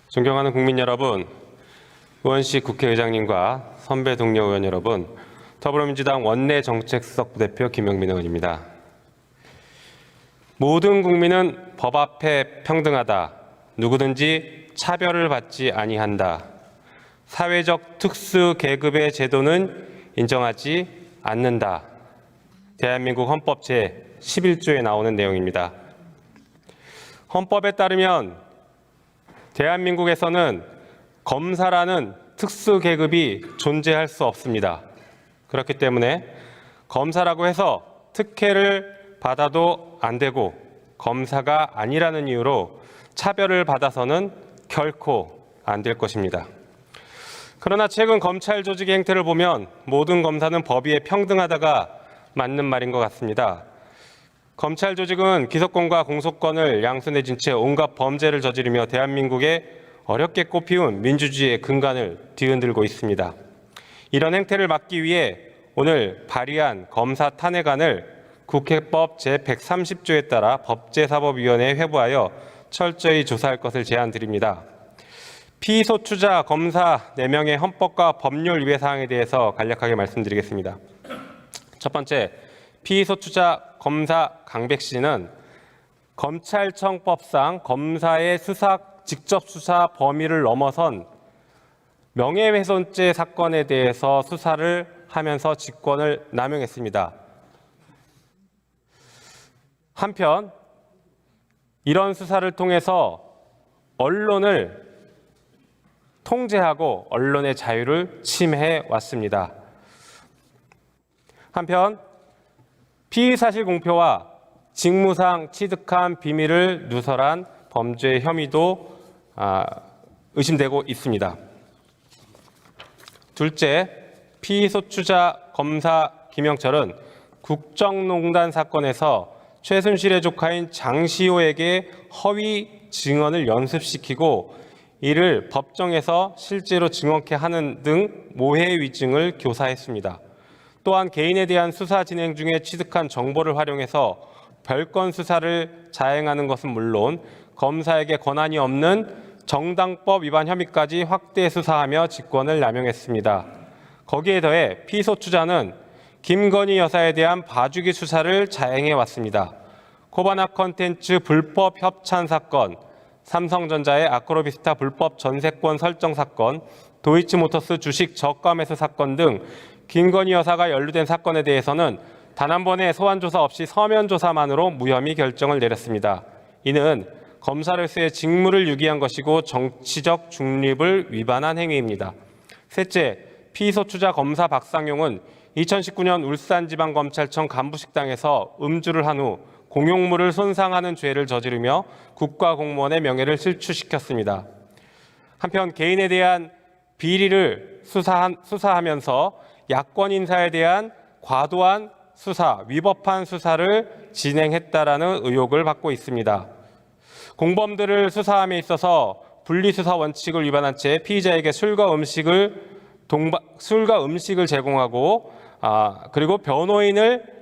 존경하는 국민 여러분, 의원식 국회의장님과 선배 동료 의원 여러분, 더불어민주당 원내정책수석 부대표 김영민 의원입니다. 모든 국민은 법 앞에 평등하다. 누구든지 차별을 받지 아니한다. 사회적 특수 계급의 제도는 인정하지 않는다. 대한민국 헌법 제11조에 나오는 내용입니다. 헌법에 따르면 대한민국에서는 검사라는 특수 계급이 존재할 수 없습니다. 그렇기 때문에 검사라고 해서 특혜를 받아도 안 되고 검사가 아니라는 이유로 차별을 받아서는 결코 안 될 것입니다. 그러나 최근 검찰 조직의 행태를 보면 모든 검사는 법 위에 평등하다가 맞는 말인 것 같습니다. 검찰 조직은 기소권과 공소권을 양손에 쥔 채 온갖 범죄를 저지르며 대한민국의 어렵게 꽃피운 민주주의의 근간을 뒤흔들고 있습니다. 이런 행태를 막기 위해 오늘 발의한 검사 탄핵안을 국회법 제130조에 따라 법제사법위원회에 회부하여 철저히 조사할 것을 제안드립니다. 피소추자 검사 4명의 헌법과 법률 위배 사항에 대해서 간략하게 말씀드리겠습니다. 첫 번째, 피소추자 검사 강백 씨는 검찰청법상 검사의 직접 수사 범위를 넘어선 명예훼손죄 사건에 대해서 수사를 하면서 직권을 남용했습니다. 한편 이런 수사를 통해서 언론을 통제하고 언론의 자유를 침해해 왔습니다. 한편 피의사실 공표와 직무상 취득한 비밀을 누설한 범죄 혐의도 의심되고 있습니다. 둘째, 피소추자 검사 김영철은 국정농단 사건에서 최순실의 조카인 장시호에게 허위 증언을 연습시키고 이를 법정에서 실제로 증언케 하는 등 모해 위증을 교사했습니다. 또한 개인에 대한 수사 진행 중에 취득한 정보를 활용해서 별건 수사를 자행하는 것은 물론 검사에게 권한이 없는 정당법 위반 혐의까지 확대 수사하며 직권을 남용했습니다. 거기에 더해 피소추자는 김건희 여사에 대한 봐주기 수사를 자행해 왔습니다. 코바나 컨텐츠 불법 협찬 사건, 삼성전자의 아크로비스타 불법 전세권 설정 사건, 도이치모터스 주식 저가 매수 사건 등 김건희 여사가 연루된 사건에 대해서는 단 한 번의 소환 조사 없이 서면 조사만으로 무혐의 결정을 내렸습니다. 이는 검사로서의 직무를 유기한 것이고 정치적 중립을 위반한 행위입니다. 셋째, 피소추자 검사 박상용은 2019년 울산지방검찰청 간부식당에서 음주를 한 후 공용물을 손상하는 죄를 저지르며 국가공무원의 명예를 실추시켰습니다. 한편 개인에 대한 비리를 수사하면서 야권 인사에 대한 과도한 수사, 위법한 수사를 진행했다라는 의혹을 받고 있습니다. 공범들을 수사함에 있어서 분리수사 원칙을 위반한 채 피의자에게 술과 음식을 제공하고 그리고 변호인을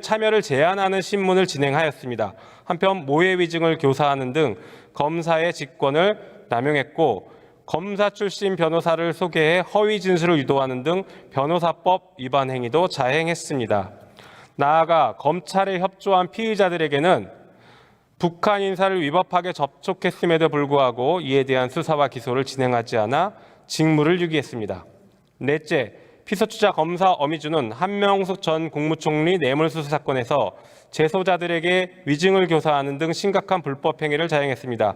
참여를 제한하는 신문을 진행하였습니다. 한편 모해 위증을 교사하는 등 검사의 직권을 남용했고 검사 출신 변호사를 소개해 허위 진술을 유도하는 등 변호사법 위반 행위도 자행했습니다. 나아가 검찰에 협조한 피의자들에게는 북한 인사를 위법하게 접촉했음에도 불구하고 이에 대한 수사와 기소를 진행하지 않아 직무를 유기했습니다. 넷째, 피소추자 검사 어미주는 한명숙 전 국무총리 뇌물수수 사건에서 재소자들에게 위증을 교사하는 등 심각한 불법 행위를 자행했습니다.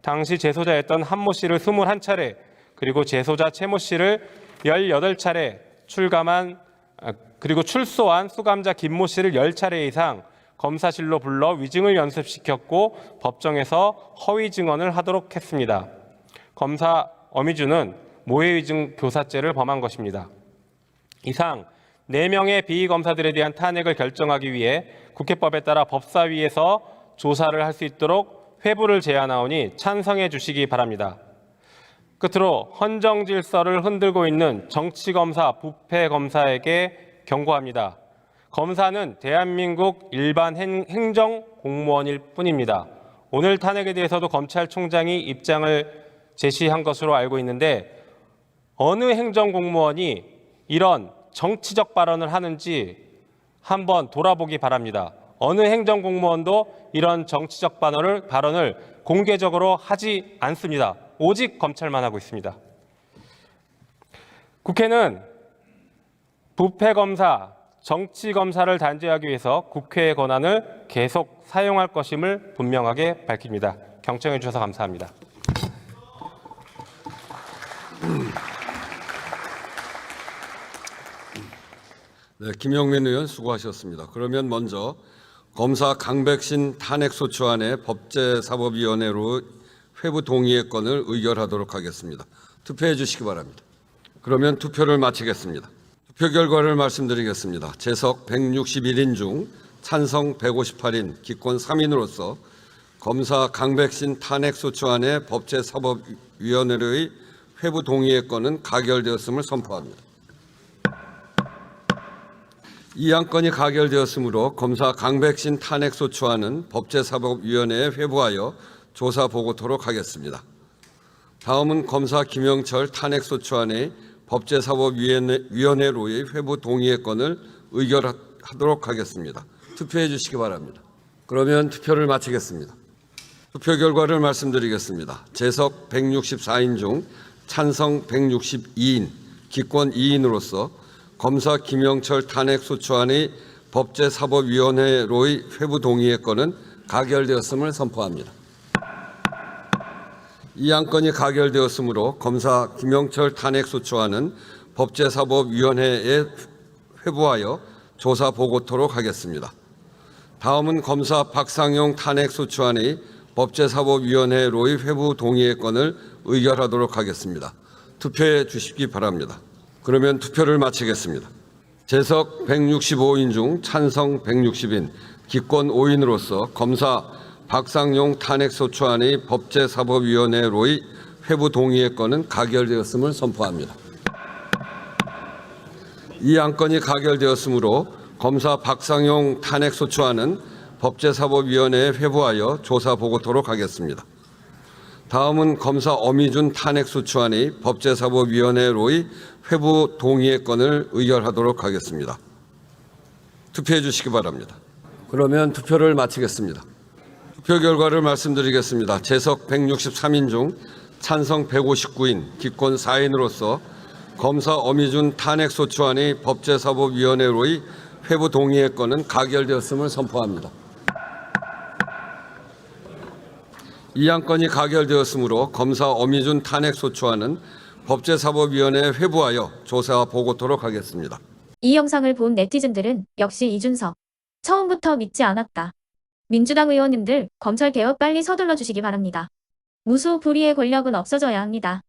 당시 재소자였던 한모 씨를 21차례 그리고 재소자 최모 씨를 18차례 그리고 출소한 수감자 김모 씨를 10차례 이상 검사실로 불러 위증을 연습시켰고 법정에서 허위 증언을 하도록 했습니다. 검사 어미주는 모해 위증 교사죄를 범한 것입니다. 이상 4명의 비검사들에 대한 탄핵을 결정하기 위해 국회법에 따라 법사위에서 조사를 할 수 있도록 회부를 제안하오니 찬성해 주시기 바랍니다. 끝으로 헌정 질서를 흔들고 있는 정치검사, 부패검사에게 경고합니다. 검사는 대한민국 일반 행정 공무원일 뿐입니다. 오늘 탄핵에 대해서도 검찰총장이 입장을 제시한 것으로 알고 있는데 어느 행정공무원이 이런 정치적 발언을 하는지 한번 돌아보기 바랍니다. 어느 행정공무원도 이런 정치적 발언을 공개적으로 하지 않습니다. 오직 검찰만 하고 있습니다. 국회는 부패검사, 정치검사를 단죄하기 위해서 국회의 권한을 계속 사용할 것임을 분명하게 밝힙니다. 경청해 주셔서 감사합니다. 네, 김영민 의원 수고하셨습니다. 그러면 먼저 검사 강백신 탄핵소추안의 법제사법위원회로 회부 동의의 건을 의결하도록 하겠습니다. 투표해 주시기 바랍니다. 그러면 투표를 마치겠습니다. 투표 결과를 말씀드리겠습니다. 재석 161인 중 찬성 158인, 기권 3인으로서 검사 강백신 탄핵소추안의 법제사법위원회의 회부 동의의 건은 가결되었음을 선포합니다. 이 안건이 가결되었으므로 검사 강백신 탄핵소추안은 법제사법위원회에 회부하여 조사 보고토록 하겠습니다. 다음은 검사 김영철 탄핵소추안의 법제사법위원회로의 회부 동의의 건을 의결하도록 하겠습니다. 투표해 주시기 바랍니다. 그러면 투표를 마치겠습니다. 투표 결과를 말씀드리겠습니다. 재석 164인 중 찬성 162인, 기권 2인으로서 검사 김영철 탄핵소추안의 법제사법위원회로의 회부 동의의 건은 가결되었음을 선포합니다. 이 안건이 가결되었으므로 검사 김영철 탄핵소추안은 법제사법위원회에 회부하여 조사 보고토록 하겠습니다. 다음은 검사 박상용 탄핵소추안의 법제사법위원회로의 회부 동의의 건을 의결하도록 하겠습니다. 투표해 주시기 바랍니다. 그러면 투표를 마치겠습니다. 재석 165인 중 찬성 160인, 기권 5인으로서 검사 박상용 탄핵소추안의 법제사법위원회로의 회부 동의의 건은 가결되었음을 선포합니다. 이 안건이 가결되었으므로 검사 박상용 탄핵소추안은 법제사법위원회에 회부하여 조사 보고토록 하겠습니다. 다음은 검사 엄희준 탄핵소추안의 법제사법위원회로의 회부 동의의 건을 의결하도록 하겠습니다. 투표해 주시기 바랍니다. 그러면 투표를 마치겠습니다. 투표 결과를 말씀드리겠습니다. 재석 163인 중 찬성 159인, 기권 4인으로서 검사 엄희준 탄핵소추안의 법제사법위원회로의 회부 동의의 건은 가결되었음을 선포합니다. 이 안건이 가결되었으므로 검사 엄희준 탄핵소추안은 법제사법위원회에 회부하여 조사 보고토록 하겠습니다. 이 영상을 본 네티즌들은 역시 이준석. 처음부터 믿지 않았다. 민주당 의원님들 검찰개혁 빨리 서둘러 주시기 바랍니다. 무수 불의의 권력은 없어져야 합니다.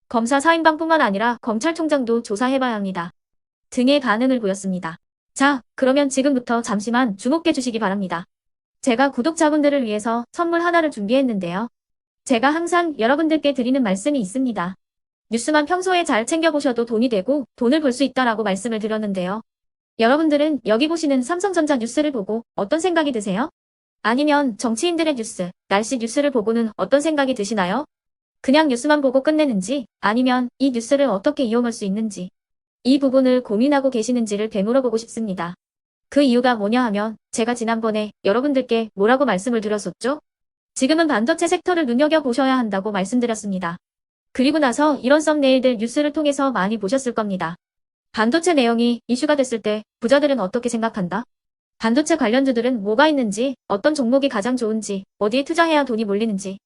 검사 4인방뿐만 아니라 검찰총장도 조사해봐야 합니다. 등의 반응을 보였습니다. 자, 그러면 지금부터 잠시만 주목해 주시기 바랍니다. 제가 구독자분들을 위해서 선물 하나를 준비했는데요. 제가 항상 여러분들께 드리는 말씀이 있습니다. 뉴스만 평소에 잘 챙겨보셔도 돈이 되고 돈을 벌 수 있다라고 말씀을 드렸는데요. 여러분들은 여기 보시는 삼성전자 뉴스를 보고 어떤 생각이 드세요? 아니면 정치인들의 뉴스, 날씨 뉴스를 보고는 어떤 생각이 드시나요? 그냥 뉴스만 보고 끝내는지 아니면 이 뉴스를 어떻게 이용할 수 있는지 이 부분을 고민하고 계시는지를 되물어보고 싶습니다. 그 이유가 뭐냐 하면 제가 지난번에 여러분들께 뭐라고 말씀을 드렸었죠? 지금은 반도체 섹터를 눈여겨보셔야 한다고 말씀드렸습니다. 그리고 나서 이런 썸네일들 뉴스를 통해서 많이 보셨을 겁니다. 반도체 내용이 이슈가 됐을 때 부자들은 어떻게 생각한다? 반도체 관련주들은 뭐가 있는지, 어떤 종목이 가장 좋은지, 어디에 투자해야 돈이 몰리는지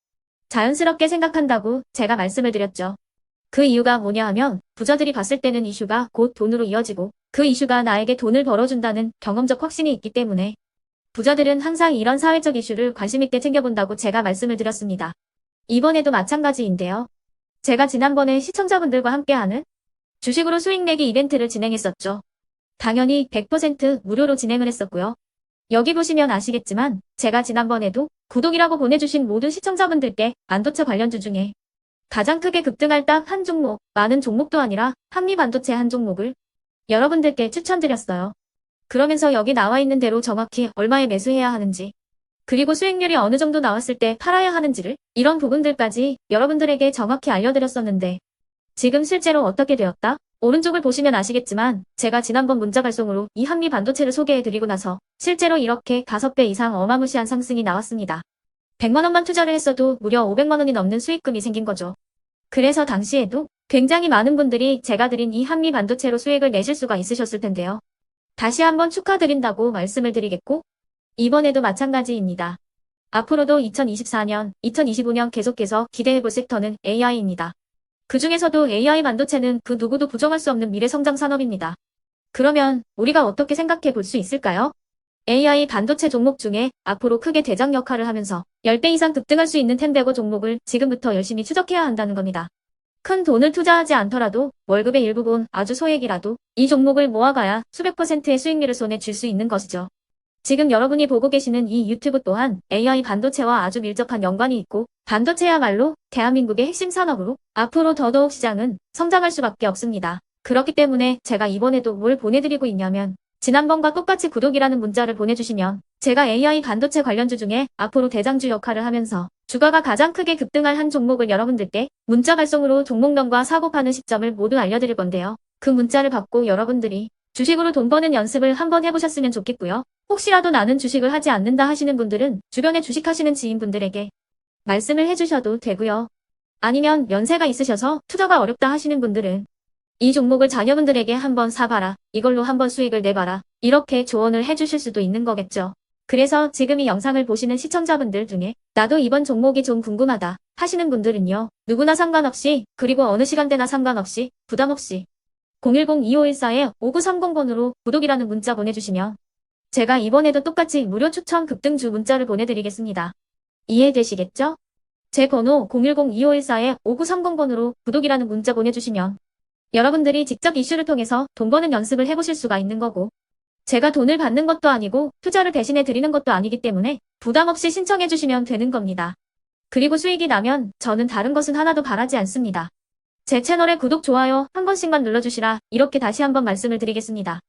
자연스럽게 생각한다고 제가 말씀을 드렸죠. 그 이유가 뭐냐 하면 부자들이 봤을 때는 이슈가 곧 돈으로 이어지고 그 이슈가 나에게 돈을 벌어준다는 경험적 확신이 있기 때문에 부자들은 항상 이런 사회적 이슈를 관심있게 챙겨본다고 제가 말씀을 드렸습니다. 이번에도 마찬가지인데요. 제가 지난번에 시청자분들과 함께하는 주식으로 수익 내기 이벤트를 진행했었죠. 당연히 100% 무료로 진행을 했었고요. 여기 보시면 아시겠지만 제가 지난번에도 구독이라고 보내주신 모든 시청자분들께 반도체 관련주 중에 가장 크게 급등할 딱 한 종목, 많은 종목도 아니라 한미반도체 한 종목을 여러분들께 추천드렸어요. 그러면서 여기 나와 있는 대로 정확히 얼마에 매수해야 하는지 그리고 수익률이 어느 정도 나왔을 때 팔아야 하는지를 이런 부분들까지 여러분들에게 정확히 알려드렸었는데 지금 실제로 어떻게 되었다? 오른쪽을 보시면 아시겠지만 제가 지난번 문자 발송으로 이 한미 반도체를 소개해드리고 나서 실제로 이렇게 5배 이상 어마무시한 상승이 나왔습니다. 100만 원만 투자를 했어도 무려 500만 원이 넘는 수익금이 생긴 거죠. 그래서 당시에도 굉장히 많은 분들이 제가 드린 이 한미 반도체로 수익을 내실 수가 있으셨을 텐데요. 다시 한번 축하드린다고 말씀을 드리겠고 이번에도 마찬가지입니다. 앞으로도 2024년, 2025년 계속해서 기대해볼 섹터는 AI입니다. 그 중에서도 AI 반도체는 그 누구도 부정할 수 없는 미래 성장 산업입니다. 그러면 우리가 어떻게 생각해 볼 수 있을까요? AI 반도체 종목 중에 앞으로 크게 대장 역할을 하면서 10배 이상 급등할 수 있는 텐베고 종목을 지금부터 열심히 추적해야 한다는 겁니다. 큰 돈을 투자하지 않더라도 월급의 일부분 아주 소액이라도 이 종목을 모아가야 수백 %의 수익률을 손에 쥘 수 있는 것이죠. 지금 여러분이 보고 계시는 이 유튜브 또한 AI 반도체와 아주 밀접한 연관이 있고 반도체야말로 대한민국의 핵심 산업으로 앞으로 더더욱 시장은 성장할 수밖에 없습니다. 그렇기 때문에 제가 이번에도 뭘 보내드리고 있냐면 지난번과 똑같이 구독이라는 문자를 보내주시면 제가 AI 반도체 관련주 중에 앞으로 대장주 역할을 하면서 주가가 가장 크게 급등할 한 종목을 여러분들께 문자 발송으로 종목명과 사고 파는 시점을 모두 알려드릴 건데요. 그 문자를 받고 여러분들이 주식으로 돈 버는 연습을 한번 해보셨으면 좋겠고요. 혹시라도 나는 주식을 하지 않는다 하시는 분들은 주변에 주식하시는 지인분들에게 말씀을 해주셔도 되고요. 아니면 연세가 있으셔서 투자가 어렵다 하시는 분들은 이 종목을 자녀분들에게 한번 사봐라. 이걸로 한번 수익을 내봐라. 이렇게 조언을 해주실 수도 있는 거겠죠. 그래서 지금 이 영상을 보시는 시청자분들 중에 나도 이번 종목이 좀 궁금하다 하시는 분들은요. 누구나 상관없이 그리고 어느 시간대나 상관없이 부담 없이 010-2514-5930번으로 구독이라는 문자 보내주시면 제가 이번에도 똑같이 무료 추천 급등주 문자를 보내드리겠습니다. 이해되시겠죠? 제 번호 010-2514-5930번으로 구독이라는 문자 보내주시면 여러분들이 직접 이슈를 통해서 돈 버는 연습을 해보실 수가 있는 거고 제가 돈을 받는 것도 아니고 투자를 대신해 드리는 것도 아니기 때문에 부담 없이 신청해 주시면 되는 겁니다. 그리고 수익이 나면 저는 다른 것은 하나도 바라지 않습니다. 제 채널에 구독, 좋아요 한 번씩만 눌러주시라 이렇게 다시 한번 말씀을 드리겠습니다.